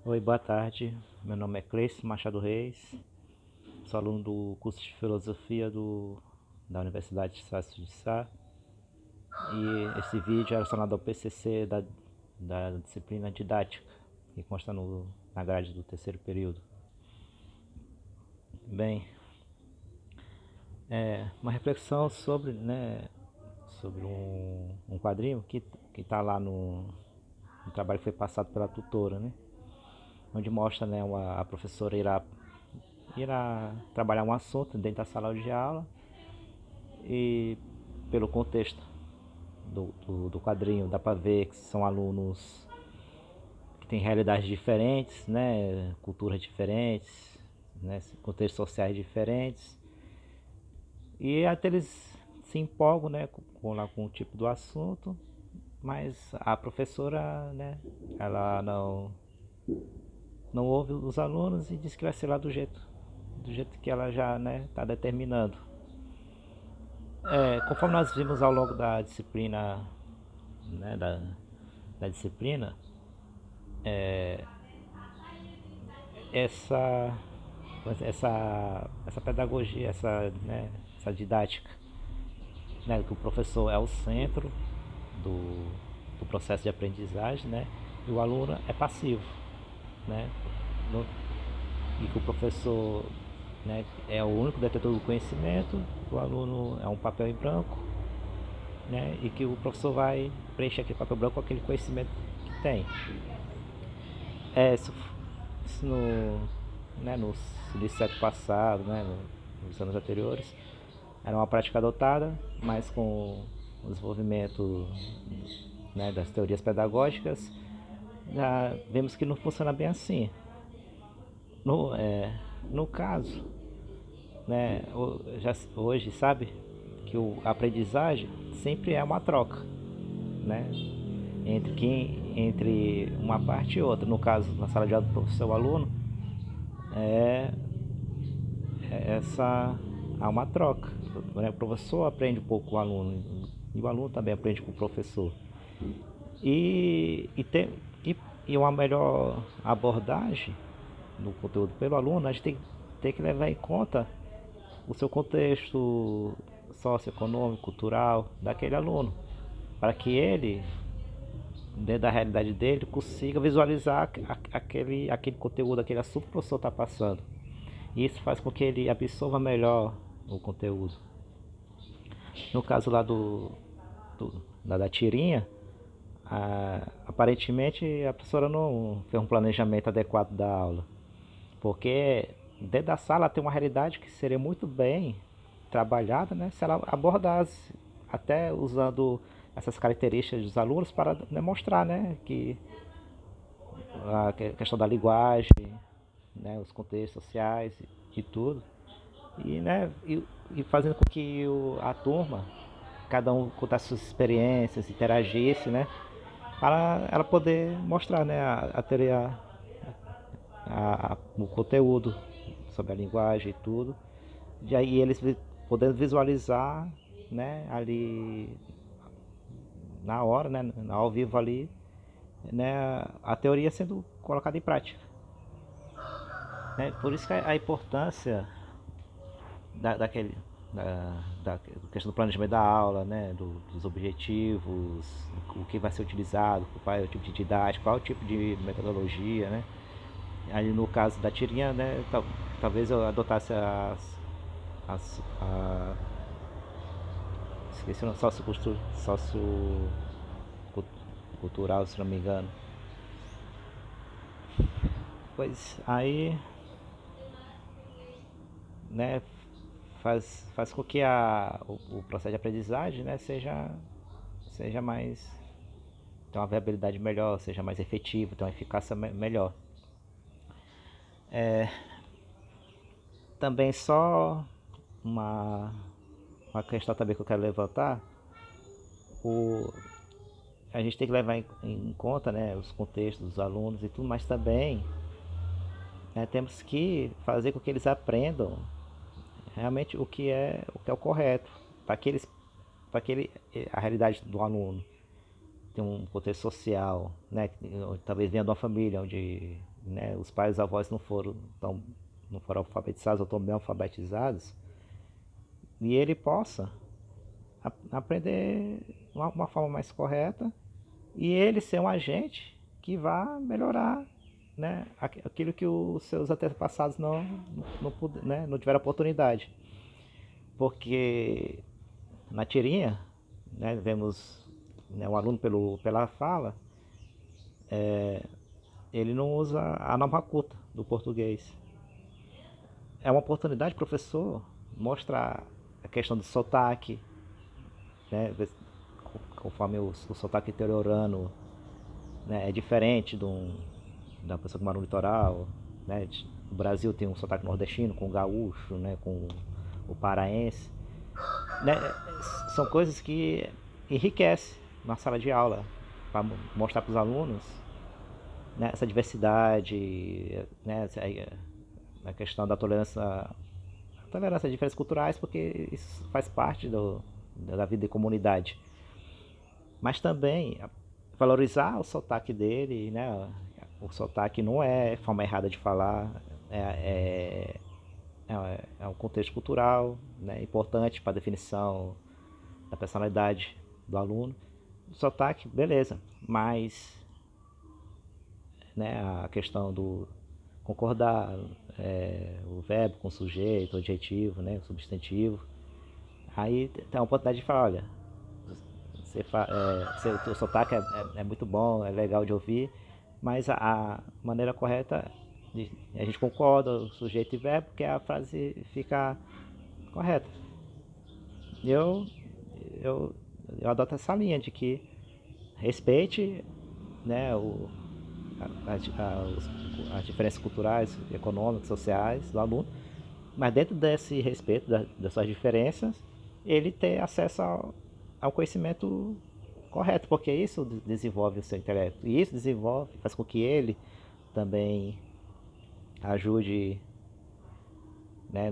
Oi, boa tarde. Meu nome é Cleiton Machado Reis, sou aluno do curso de Filosofia da Universidade de Estácio de Sá. E esse vídeo é relacionado ao PCC da disciplina didática, que consta na grade do terceiro período. Bem, uma reflexão sobre um quadrinho que está lá no trabalho que foi passado pela tutora, né? Onde mostra, né, a professora irá trabalhar um assunto dentro da sala de aula e pelo contexto do quadrinho dá para ver que são alunos que têm realidades diferentes, né, culturas diferentes, né, contextos sociais diferentes, e até eles se empolgam, né, com o tipo do assunto, mas a professora, né, ela não ouve os alunos e diz que vai ser lá do jeito que ela já, né, está determinando. Conforme nós vimos ao longo da disciplina, né, da disciplina, essa essa pedagogia, essa didática, né, que o professor é o centro do, do processo de aprendizagem, né, e o aluno é passivo, né, no, e que o professor, né, é o único detetor do conhecimento, o aluno é um papel em branco, né, e que o professor vai preencher aquele papel branco com aquele conhecimento que tem. Isso no século passado, né, nos anos anteriores, era uma prática adotada, mas com o desenvolvimento, né, das teorias pedagógicas, já vemos que não funciona bem assim. No caso, né, hoje sabe que a aprendizagem sempre é uma troca, né, entre uma parte e outra. No caso, na sala de aula do professor e aluno, é essa há uma troca, né? O professor aprende um pouco com o aluno e o aluno também aprende com o professor. E, e, tem, e, e uma melhor abordagem no conteúdo pelo aluno, a gente tem que levar em conta o seu contexto socioeconômico, cultural daquele aluno, para que ele, dentro da realidade dele, consiga visualizar aquele conteúdo, aquele assunto que o professor está passando. E isso faz com que ele absorva melhor o conteúdo. No caso lá da tirinha, aparentemente a professora não fez um planejamento adequado da aula, porque dentro da sala tem uma realidade que seria muito bem trabalhada, né, se ela abordasse, até usando essas características dos alunos para demonstrar, né, que a questão da linguagem, né, os contextos sociais e tudo, e fazendo com que a turma, cada um contasse suas experiências, interagisse, né, para ela poder mostrar, né, a teoria, o conteúdo sobre a linguagem e tudo, e aí eles podendo visualizar, né, ali na hora, né, ao vivo ali, né, a teoria sendo colocada em prática, né? Por isso que a importância daquele da questão do planejamento da aula, né, dos objetivos, o que vai ser utilizado, qual é o tipo de didática, qual é o tipo de metodologia, né? Aí no caso da tirinha, né, talvez eu adotasse a esqueci o nome, cultural, se não me engano. Pois aí, né, faz com que o processo de aprendizagem, né, seja mais, tenha uma viabilidade melhor, seja mais efetivo, tenha uma eficácia melhor. Também só uma, uma questão também que eu quero levantar, o, a gente tem que levar em conta, né, os contextos dos alunos e tudo, mas também, né, temos que fazer com que eles aprendam realmente o que é o correto, para que eles, para que ele, a realidade do aluno tem um contexto social, né, talvez venha de uma família onde né, os pais e avós não foram alfabetizados ou tão bem alfabetizados, e ele possa aprender uma forma mais correta e ele ser um agente que vá melhorar, né, aquilo que os seus antepassados não tiveram oportunidade. Porque na tirinha, né, vemos, né, o aluno pela fala, ele não usa a norma culta do português. É uma oportunidade, professor, mostrar a questão do sotaque, né, conforme o sotaque interiorano, né, é diferente da pessoa que mora no litoral, né? O Brasil tem um sotaque nordestino com o gaúcho, né, com o paraense, né? São coisas que enriquecem na sala de aula para mostrar para os alunos, né, essa diversidade, né, a questão da tolerância a diferenças culturais, porque isso faz parte da vida de comunidade. Mas também valorizar o sotaque dele, né? O sotaque não é forma errada de falar, é um contexto cultural, né, importante para a definição da personalidade do aluno. O sotaque, beleza, mas, né, a questão do concordar, o verbo com o sujeito, o adjetivo, né, o substantivo. Aí tem a oportunidade de falar, olha, o teu sotaque é muito bom, é legal de ouvir, mas a maneira correta, a gente concorda, o sujeito e verbo, que a frase fica correta. Eu, eu, eu adoto essa linha de que respeite, né, as diferenças culturais, econômicas, sociais do aluno, mas dentro desse respeito das suas diferenças, ele ter acesso ao conhecimento correto, porque isso desenvolve o seu intelecto e isso faz com que ele também ajude, né,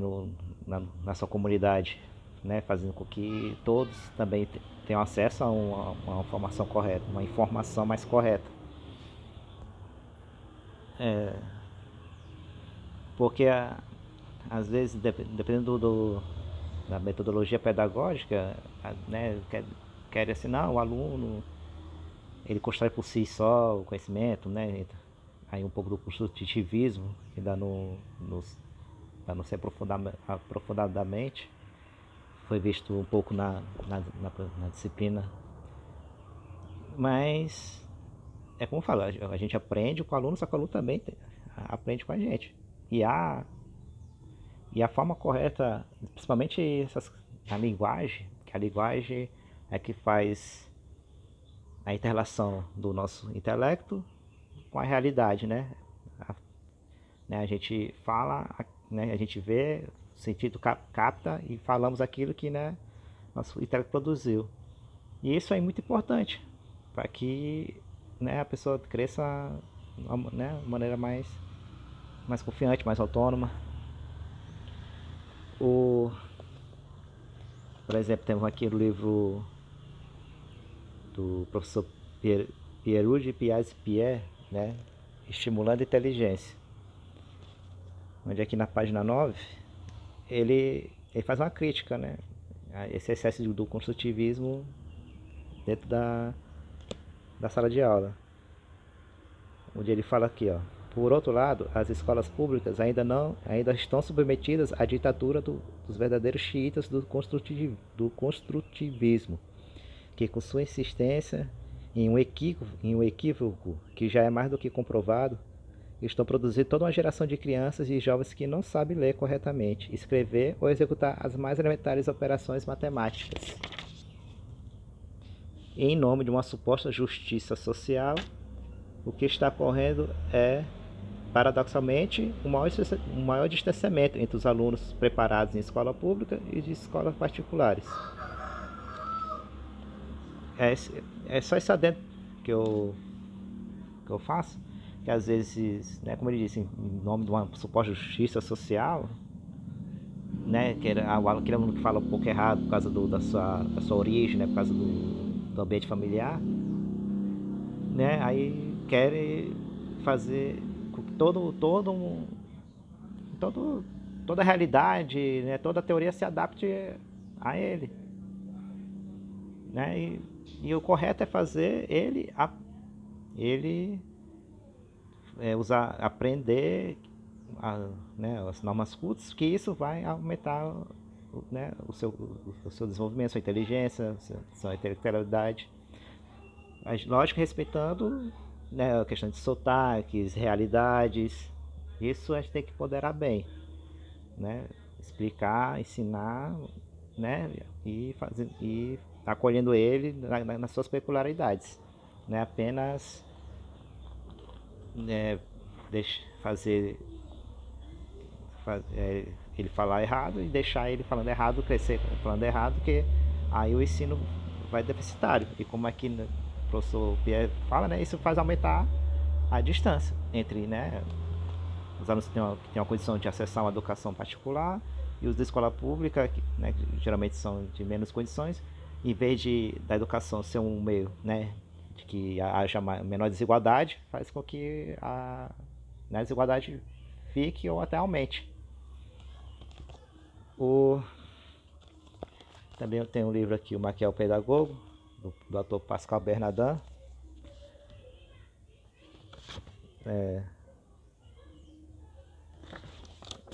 na sua comunidade, né, fazendo com que todos também tenham acesso a uma formação correta, uma informação mais correta. Porque às vezes, dependendo da metodologia pedagógica, né, quer ensinar o aluno, ele constrói por si só o conhecimento, né? Aí um pouco do construtivismo, que dá não ser aprofundadamente, foi visto um pouco na disciplina. Mas, é como eu falo, a gente aprende com o aluno, só que o aluno também aprende com a gente. E a forma correta, principalmente a linguagem, que a linguagem é que faz a interrelação do nosso intelecto com a realidade, né? A gente fala, né? A gente vê, o sentido capta e falamos aquilo que, né, nosso intelecto produziu. E isso é muito importante para que, né, a pessoa cresça, né, de maneira mais confiante, mais autônoma. Por exemplo, temos aqui o livro do professor Pierucci Piaz-Pierre, né, Estimulando a Inteligência, onde aqui na página 9 ele faz uma crítica, né, a esse excesso do construtivismo dentro da sala de aula, onde ele fala aqui, ó: por outro lado, as escolas públicas ainda estão submetidas à ditadura dos verdadeiros xiitas do construtivismo, que com sua insistência em um equívoco que já é mais do que comprovado, estão produzindo toda uma geração de crianças e jovens que não sabem ler corretamente, escrever ou executar as mais elementares operações matemáticas. E em nome de uma suposta justiça social, o que está ocorrendo é, paradoxalmente, um maior distanciamento entre os alunos preparados em escola pública e de escolas particulares. É só esse adendo que eu faço, que às vezes, né, como ele disse, em nome de uma suposta justiça social, né, aquele aluno que fala um pouco errado por causa da sua origem, né, por causa do ambiente familiar, né, aí quer fazer todo um, todo, toda a realidade, né, toda a teoria se adapte a ele, né? E o correto é fazer ele usar, aprender né, as normas cultas, que isso vai aumentar, né, o seu desenvolvimento, sua inteligência, sua intelectualidade. Mas, lógico, respeitando, né, a questão de sotaques, realidades. Isso a gente tem que ponderar bem, né? Explicar, ensinar, né? E acolhendo ele nas suas peculiaridades, né? Apenas, né, fazer ele falar errado e deixar ele falando errado, crescer falando errado, que aí o ensino vai deficitário. E como aqui o professor Pierre fala, né, isso faz aumentar a distância entre, né, os alunos que têm uma condição de acessar uma educação particular e os da escola pública, né, que geralmente são de menos condições, em vez da educação ser um meio, né, de que haja menor desigualdade, faz com que né, a desigualdade fique ou até aumente. O... Também eu tenho um livro aqui, o Maquiel Pedagogo, do autor Pascal Bernardin.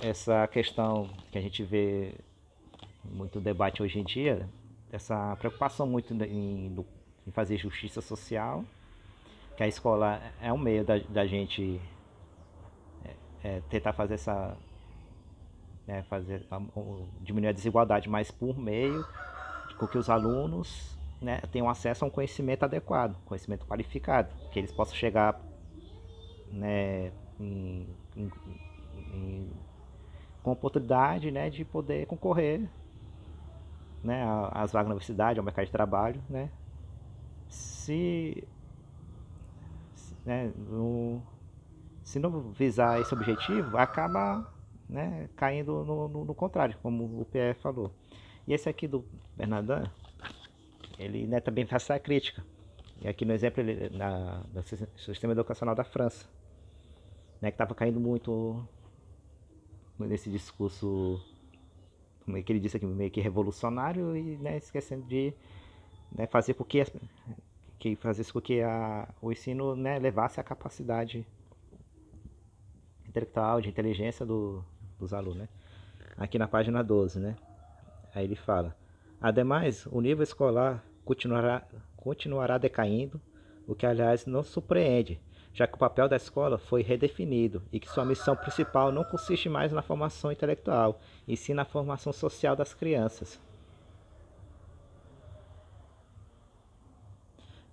Essa questão que a gente vê muito debate hoje em dia, essa preocupação muito em fazer justiça social, que a escola é um meio da gente tentar fazer essa, né, diminuir a desigualdade, mas por meio com que os alunos, né, tenham acesso a um conhecimento adequado, conhecimento qualificado, que eles possam chegar, né, com oportunidade, né, de poder concorrer, né, às vagas na universidade, ao mercado de trabalho, né, se, né, se não visar esse objetivo, acaba, né, caindo no contrário, como o Pierre falou. E esse aqui do Bernardin, ele, né, também faz essa crítica. E aqui no exemplo ele, no sistema educacional da França, né, que estava caindo muito nesse discurso, como é que ele disse aqui, meio que revolucionário, e, né, esquecendo de, né, fazer com que fazesse com que o ensino, né, levasse a capacidade intelectual, de inteligência dos alunos, né? Aqui na página 12, né? Aí ele fala: ademais, o nível escolar continuará decaindo, o que aliás não surpreende, já que o papel da escola foi redefinido e que sua missão principal não consiste mais na formação intelectual, e sim na formação social das crianças.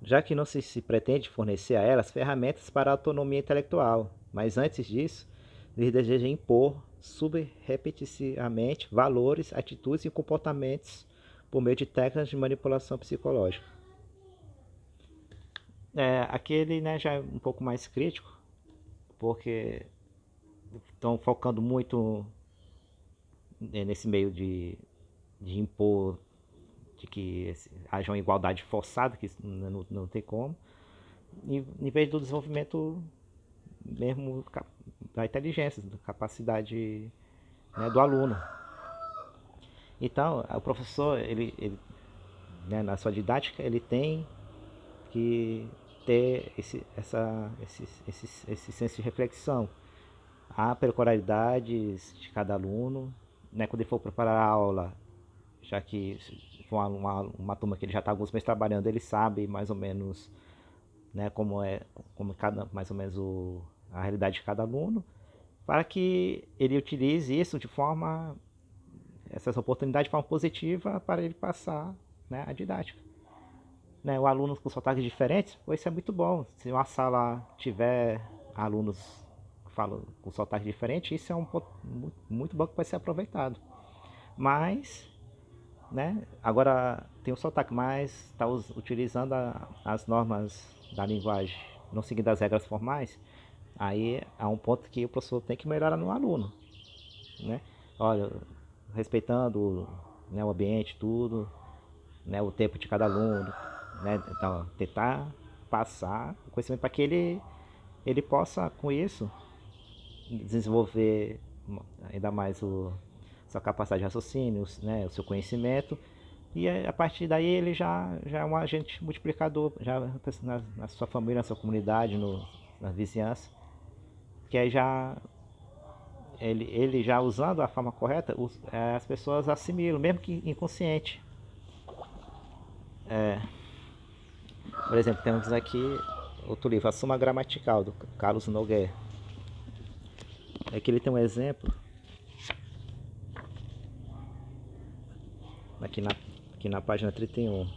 Já que não se pretende fornecer a elas ferramentas para a autonomia intelectual, mas antes disso, lhes deseja impor subrepeticiamente valores, atitudes e comportamentos por meio de técnicas de manipulação psicológica. Aquele, né, já é um pouco mais crítico, porque estão focando muito, né, nesse meio de impor, de que haja uma igualdade forçada, que isso não tem como, em vez do desenvolvimento mesmo da inteligência, da capacidade, né, do aluno. Então, o professor, né, na sua didática, ele tem que ter esse senso de reflexão. Há peculiaridades de cada aluno, né, quando ele for preparar a aula, já que se for uma turma que ele já está alguns meses trabalhando, ele sabe mais ou menos, né, como mais ou menos a realidade de cada aluno, para que ele utilize isso de forma, essas oportunidades de forma positiva para ele passar, né, a didática. Né, o aluno com sotaques diferentes, pois isso é muito bom. Se uma sala tiver alunos que falam com sotaque diferente, isso é um ponto muito bom que pode ser aproveitado. Mas, né, agora tem o sotaque, mas está utilizando as normas da linguagem, não seguindo as regras formais, aí há um ponto que o professor tem que melhorar no aluno, né? Olha, respeitando, né, o ambiente, tudo, né, o tempo de cada aluno, né? Então, tentar passar o conhecimento para que ele possa, com isso, desenvolver ainda mais sua capacidade de raciocínio, né, o seu conhecimento. E a partir daí ele já é um agente multiplicador já na sua família, na sua comunidade, na vizinhança. Que aí já ele já usando a forma correta, as pessoas assimilam, mesmo que inconsciente. Por exemplo, temos aqui outro livro, A Suma Gramatical, do Carlos Nogueira. Aqui ele tem um exemplo, aqui na página 31,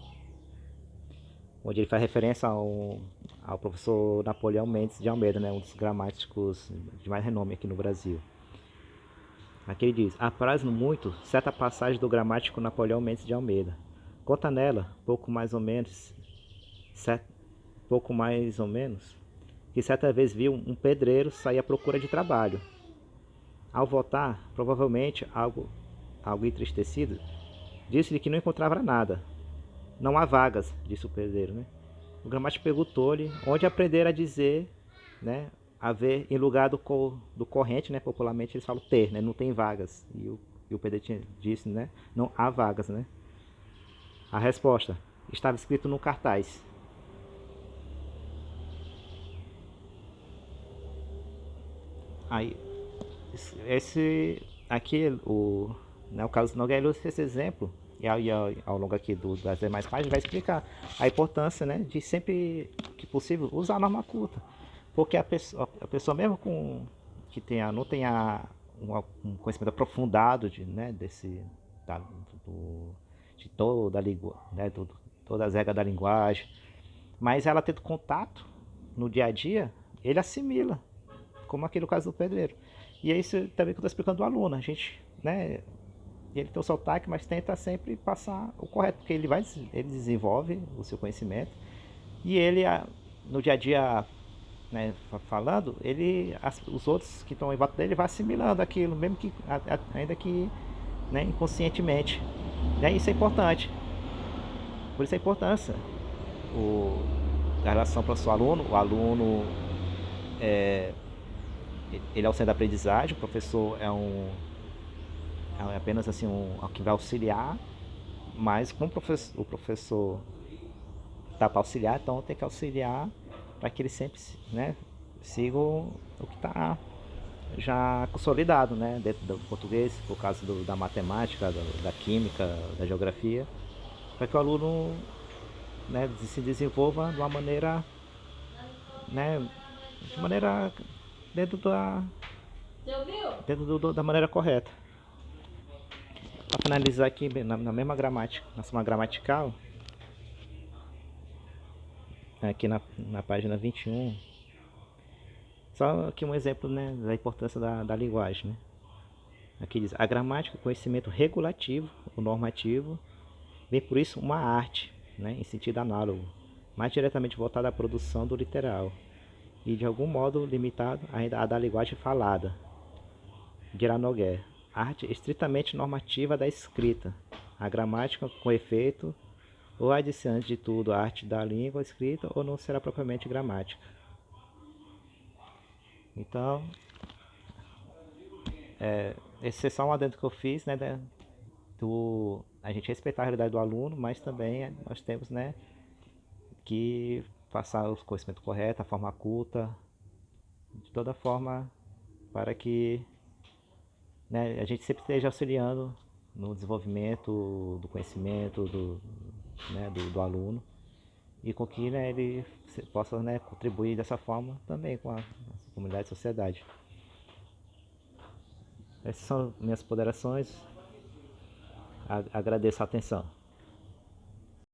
onde ele faz referência ao professor Napoleão Mendes de Almeida, né, um dos gramáticos de mais renome aqui no Brasil. Aqui ele diz: apraz-no muito certa passagem do gramático Napoleão Mendes de Almeida. Conta nela, pouco mais ou menos, que certa vez viu um pedreiro sair à procura de trabalho. Ao voltar, provavelmente algo entristecido, disse-lhe que não encontrava nada. Não há vagas, disse o pedreiro, né? O gramático perguntou-lhe onde aprender a dizer, né, haver em lugar do corrente, né, popularmente eles falam ter, né, não tem vagas. E o pedreiro disse, né, não há vagas, né? A resposta estava escrito no cartaz. Aí, esse aqui, o Carlos Nogueira usa esse exemplo, e ao longo aqui das demais páginas vai explicar a importância, né, de sempre que possível usar a norma culta. Porque a pessoa mesmo que não tenha um conhecimento aprofundado da, de toda a língua, né, todas as regras da linguagem, mas ela tendo contato no dia a dia, ele assimila, como aqui no caso do pedreiro. E é isso também que eu estou explicando do aluno. A gente, né, ele tem o sotaque, mas tenta sempre passar o correto, porque ele desenvolve o seu conhecimento e ele, no dia a dia, né, falando, os outros que estão em volta dele vai assimilando aquilo, mesmo que, ainda que, né, inconscientemente. E isso é importante. Por isso a importância da relação para o seu aluno. O aluno ele é o centro da aprendizagem, o professor é apenas assim que vai auxiliar, mas como o professor está para auxiliar, então tem que auxiliar para que ele sempre, né, siga o que está já consolidado, né, dentro do português, por causa da matemática, da química, da geografia, para que o aluno, né, se desenvolva de uma maneira, né, de maneira dentro da maneira correta. Para finalizar aqui na mesma gramática, na soma gramatical, aqui na página 21, só aqui um exemplo, né, da importância da linguagem. Né? Aqui diz: a gramática é conhecimento regulativo ou normativo, vem por isso uma arte, né, em sentido análogo, mais diretamente voltada à produção do literal e de algum modo limitado ainda à da linguagem falada. Dirá Nogueira: arte estritamente normativa da escrita, a gramática com efeito ou há de ser antes de tudo a arte da língua escrita ou não será propriamente gramática. Então, esse é só um adendo que eu fiz, né, a gente respeitar a realidade do aluno, mas também nós temos, né, que passar o conhecimento correto, a forma culta, de toda forma, para que, né, a gente sempre esteja auxiliando no desenvolvimento do conhecimento né, do aluno e com que, né, ele possa, né, contribuir dessa forma também com a comunidade e sociedade. Essas são minhas ponderações. Agradeço a atenção.